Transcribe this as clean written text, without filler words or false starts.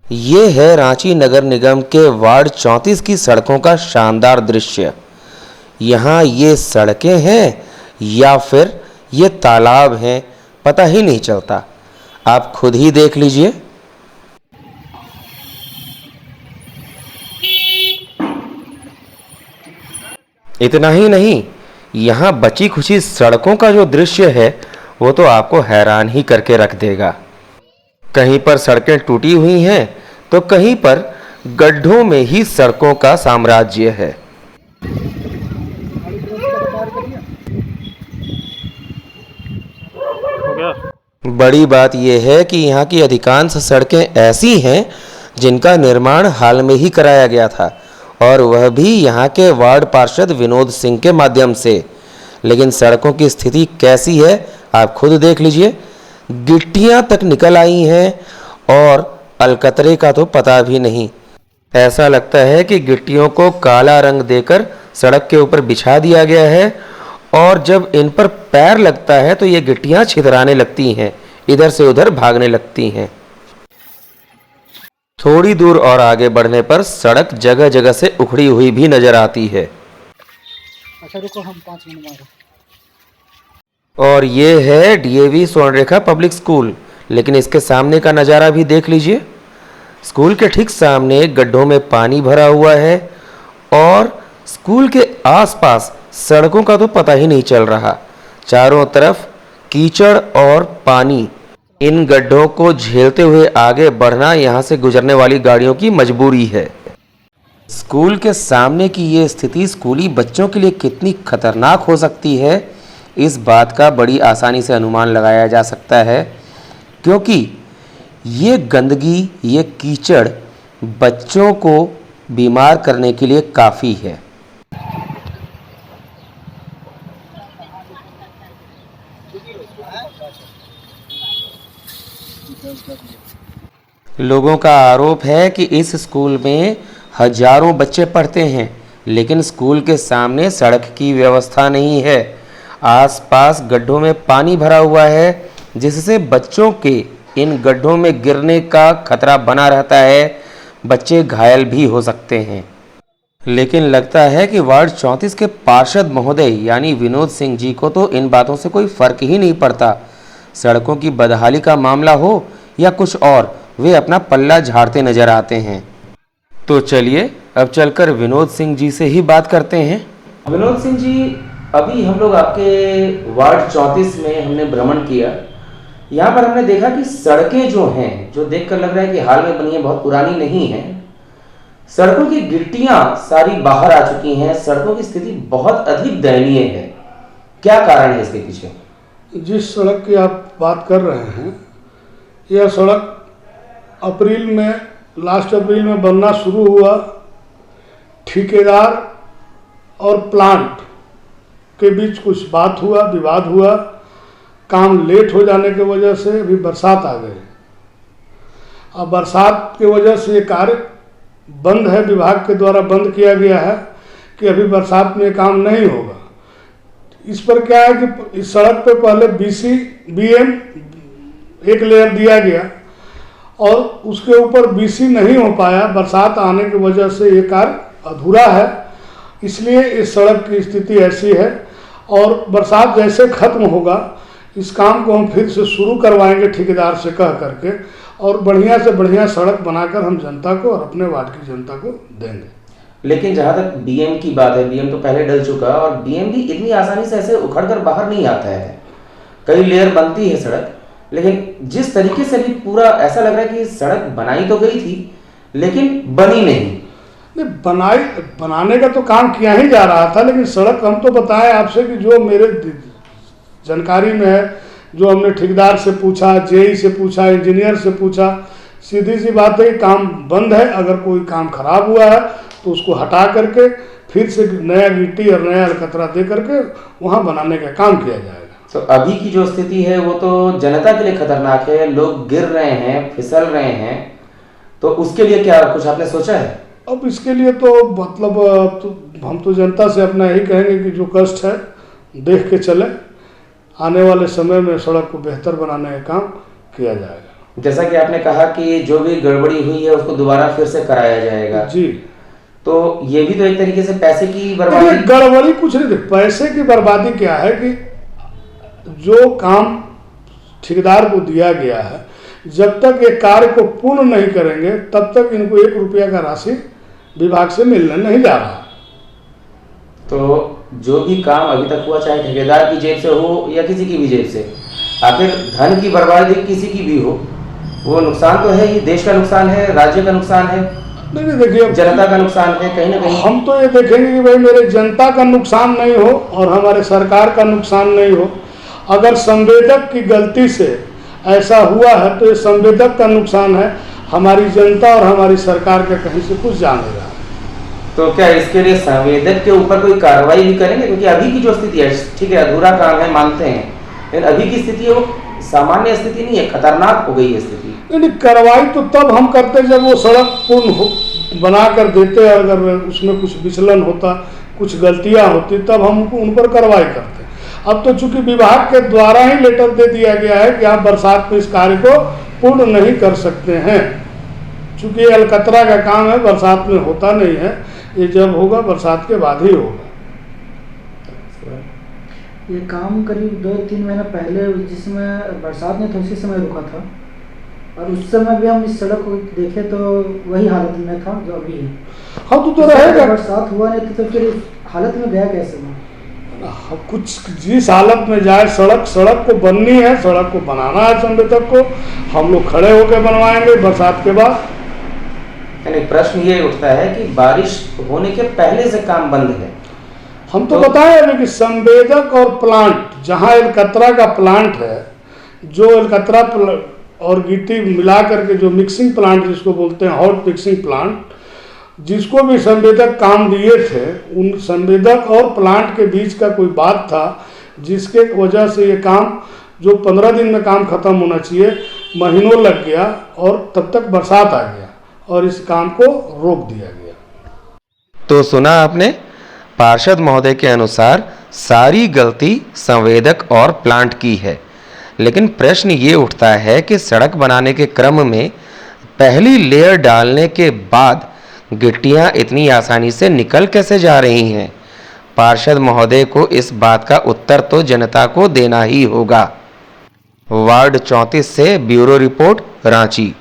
ये है रांची नगर निगम के वार्ड 34 की सड़कों का शानदार दृश्य। यहाँ ये सड़कें हैं या फिर ये तालाब हैं, पता ही नहीं चलता। आप खुद ही देख लीजिए। इतना ही नहीं, यहाँ बची खुची सड़कों का जो दृश्य है वो तो आपको हैरान ही करके रख देगा। कहीं पर सड़कें टूटी हुई हैं तो कहीं पर गड्ढों में ही सड़कों का साम्राज्य है। बड़ी बात यह है कि यहाँ की अधिकांश सड़कें ऐसी हैं जिनका निर्माण हाल में ही कराया गया था, और वह भी यहाँ के वार्ड पार्षद विनोद सिंह के माध्यम से। लेकिन सड़कों की स्थिति कैसी है आप खुद देख लीजिए। गिट्टियाँ तक निकल आई हैं और अलकतरे का तो पता भी नहीं। ऐसा लगता है कि गिट्टियों को काला रंग देकर सड़क के ऊपर बिछा दिया गया है, और जब इन पर पैर लगता है तो ये गिट्टियां छितराने लगती हैं, इधर से उधर भागने लगती हैं। थोड़ी दूर और आगे बढ़ने पर सड़क जगह जगह से उखड़ी हुई भी नजर आती है। अच्छा रुको, हम 5 मिनट मारो। और ये है डीएवी स्वर्णरेखा पब्लिक स्कूल। लेकिन इसके सामने का नज़ारा भी देख लीजिए। स्कूल के ठीक सामने गड्ढों में पानी भरा हुआ है, और स्कूल के आसपास सड़कों का तो पता ही नहीं चल रहा। चारों तरफ कीचड़ और पानी। इन गड्ढों को झेलते हुए आगे बढ़ना यहाँ से गुजरने वाली गाड़ियों की मजबूरी है। स्कूल के सामने की ये स्थिति स्कूली बच्चों के लिए कितनी खतरनाक हो सकती है, इस बात का बड़ी आसानी से अनुमान लगाया जा सकता है, क्योंकि ये गंदगी, ये कीचड़ बच्चों को बीमार करने के लिए काफ़ी है। लोगों का आरोप है कि इस स्कूल में हजारों बच्चे पढ़ते हैं, लेकिन स्कूल के सामने सड़क की व्यवस्था नहीं है। आसपास गड्ढों में पानी भरा हुआ है, जिससे बच्चों के इन गड्ढों में गिरने का खतरा बना रहता है। बच्चे घायल भी हो सकते हैं। लेकिन लगता है कि वार्ड 34 के पार्षद महोदय यानी विनोद सिंह जी को तो इन बातों से कोई फर्क ही नहीं पड़ता। सड़कों की बदहाली का मामला हो या कुछ और, वे अपना पल्ला झाड़ते नजर आते हैं। तो चलिए अब चलकर विनोद सिंह जी से ही बात करते हैं। विनोद सिंह जी, अभी हम लोग आपके वार्ड 34 में हमने भ्रमण किया। यहाँ पर हमने देखा कि सड़कें जो हैं, जो देखकर लग रहा है कि हाल में बनी है, बहुत पुरानी नहीं है। सड़कों की गिट्टियां सारी बाहर आ चुकी हैं। सड़कों की स्थिति बहुत अधिक दयनीय है। क्या कारण है इसके पीछे? जिस सड़क की आप बात कर रहे हैं, यह सड़क लास्ट अप्रैल में बनना शुरू हुआ। ठेकेदार और प्लांट के बीच कुछ बात हुआ, विवाद हुआ। काम लेट हो जाने की वजह से अभी बरसात आ गई। अब बरसात की वजह से ये कार्य बंद है, विभाग के द्वारा बंद किया गया है कि अभी बरसात में काम नहीं होगा। इस पर क्या है कि इस सड़क पे पहले BM एक लेयर दिया गया, और उसके ऊपर BC नहीं हो पाया। बरसात आने की वजह से ये कार्य अधूरा है, इसलिए इस सड़क की स्थिति ऐसी है। और बरसात जैसे खत्म होगा, इस काम को हम फिर से शुरू करवाएंगे ठेकेदार से कह करके, और बढ़िया से बढ़िया सड़क बनाकर हम जनता को और अपने वार्ड की जनता को देंगे। लेकिन जहाँ तक BM की बात है, BM तो पहले डल चुका, और BM भी इतनी आसानी से ऐसे उखड़ कर बाहर नहीं आता है। कई लेयर बनती है सड़क, लेकिन जिस तरीके से भी पूरा ऐसा लग रहा है कि सड़क बनाई तो गई थी लेकिन बनी नहीं। बनाने का तो काम किया ही जा रहा था, लेकिन सड़क हम तो बताएं आपसे कि जो मेरे जानकारी में है, जो हमने ठेकेदार से पूछा, JE से पूछा, इंजीनियर से पूछा, सीधी सी बात है कि काम बंद है। अगर कोई काम खराब हुआ है तो उसको हटा करके फिर से नया गिट्टी और नया अलकतरा दे करके वहाँ बनाने का काम किया जाएगा। तो अभी की जो स्थिति है वो तो जनता के लिए खतरनाक है। लोग गिर रहे हैं, फिसल रहे हैं, तो उसके लिए क्या कुछ आपने सोचा है? अब इसके लिए तो मतलब हम तो जनता से अपना यही कहेंगे कि जो कष्ट है देख के चले। आने वाले समय में सड़क को बेहतर बनाने का काम किया जाएगा। जैसा कि आपने कहा कि जो भी गड़बड़ी हुई है उसको दोबारा फिर से कराया जाएगा, जी। तो ये भी तो एक तरीके से पैसे की देखिए, बर्बादी। गड़बड़ी कुछ नहीं, पैसे की बर्बादी क्या है कि जो काम ठेकेदार को दिया गया है, जब तक ये कार्य को पूर्ण नहीं करेंगे तब तक इनको 1 रुपया का राशि विभाग से मिलने नहीं जा रहा। तो जो भी काम अभी तक हुआ, चाहे ठेकेदार की जेब से हो या किसी की भी जेब से, आखिर धन की बर्बादी किसी की भी हो, वो नुकसान तो है ही, देश का नुकसान है, राज्य का नुकसान है, नहीं देखिए, जनता का नुकसान है कहीं ना कहीं। हम तो ये देखेंगे कि भाई मेरे जनता का नुकसान नहीं हो और हमारे सरकार का नुकसान नहीं हो। अगर संवेदक की गलती से ऐसा हुआ है तो ये संवेदक का नुकसान है, हमारी जनता और हमारी सरकार के कहीं से कुछ जा नहीं रहा। तो क्या इसके लिए संवेदक के ऊपर कोई कार्रवाई भी करेंगे? क्योंकि अभी की जो स्थिति है, ठीक है अधूरा काम है मानते हैं, लेकिन अभी की स्थिति है वो सामान्य स्थिति नहीं है, खतरनाक हो गई है स्थिति। नहीं, कार्रवाई तो तब हम करते जब वो सड़क पूर्ण बना कर देते, अगर उसमें कुछ विचलन होता, कुछ गलतियां होती, तब हम उन पर कार्रवाई करते। अब तो चूंकि विभाग के द्वारा ही लेटर दे दिया गया है कि आप बरसात में इस कार्य को पूर्ण नहीं कर सकते हैं, चूंकि ये अलकतरा का काम है, बरसात में होता नहीं है, ये जब होगा बरसात के बाद ही होगा। ये काम करीब 2-3 महीना पहले जिसमें बरसात नहीं था उसी समय रुका था, और उस समय भी हम इस सड़क को देखे तो वही हालत में था जो अभी है। हाँ तो रहेगा, बरसात हुआ नहीं तो फिर इस हालत में गया कैसे वो? कुछ जिस हालत में जाए, सड़क को बननी है, सड़क को बनाना है संवेदक को, हम लोग खड़े होकर बनवाएंगे बरसात के बाद। यानी प्रश्न ये उठता है कि बारिश होने के पहले से काम बंद है। हम तो बताएं अभी कि संवेदक और प्लांट, जहां अलकतरा का प्लांट है, जो अलकतरा और गिट्टी मिला करके जो मिक्सिंग प्लांट जिसको बोलते हैं हॉट मिक्सिंग प्लांट, जिसको भी संवेदक काम दिए थे, उन संवेदक और प्लांट के बीच का कोई बात था जिसके वजह से ये काम जो 15 दिन में काम खत्म होना चाहिए महीनों लग गया, और तब तक बरसात आ गया और इस काम को रोक दिया गया। तो सुना आपने, पार्षद महोदय के अनुसार सारी गलती संवेदक और प्लांट की है, लेकिन प्रश्न ये उठता है कि सड़क बनाने के क्रम में पहली लेयर डालने के बाद गिट्टियां इतनी आसानी से निकल कैसे जा रही हैं? पार्षद महोदय को इस बात का उत्तर तो जनता को देना ही होगा। वार्ड 34 से ब्यूरो रिपोर्ट, रांची।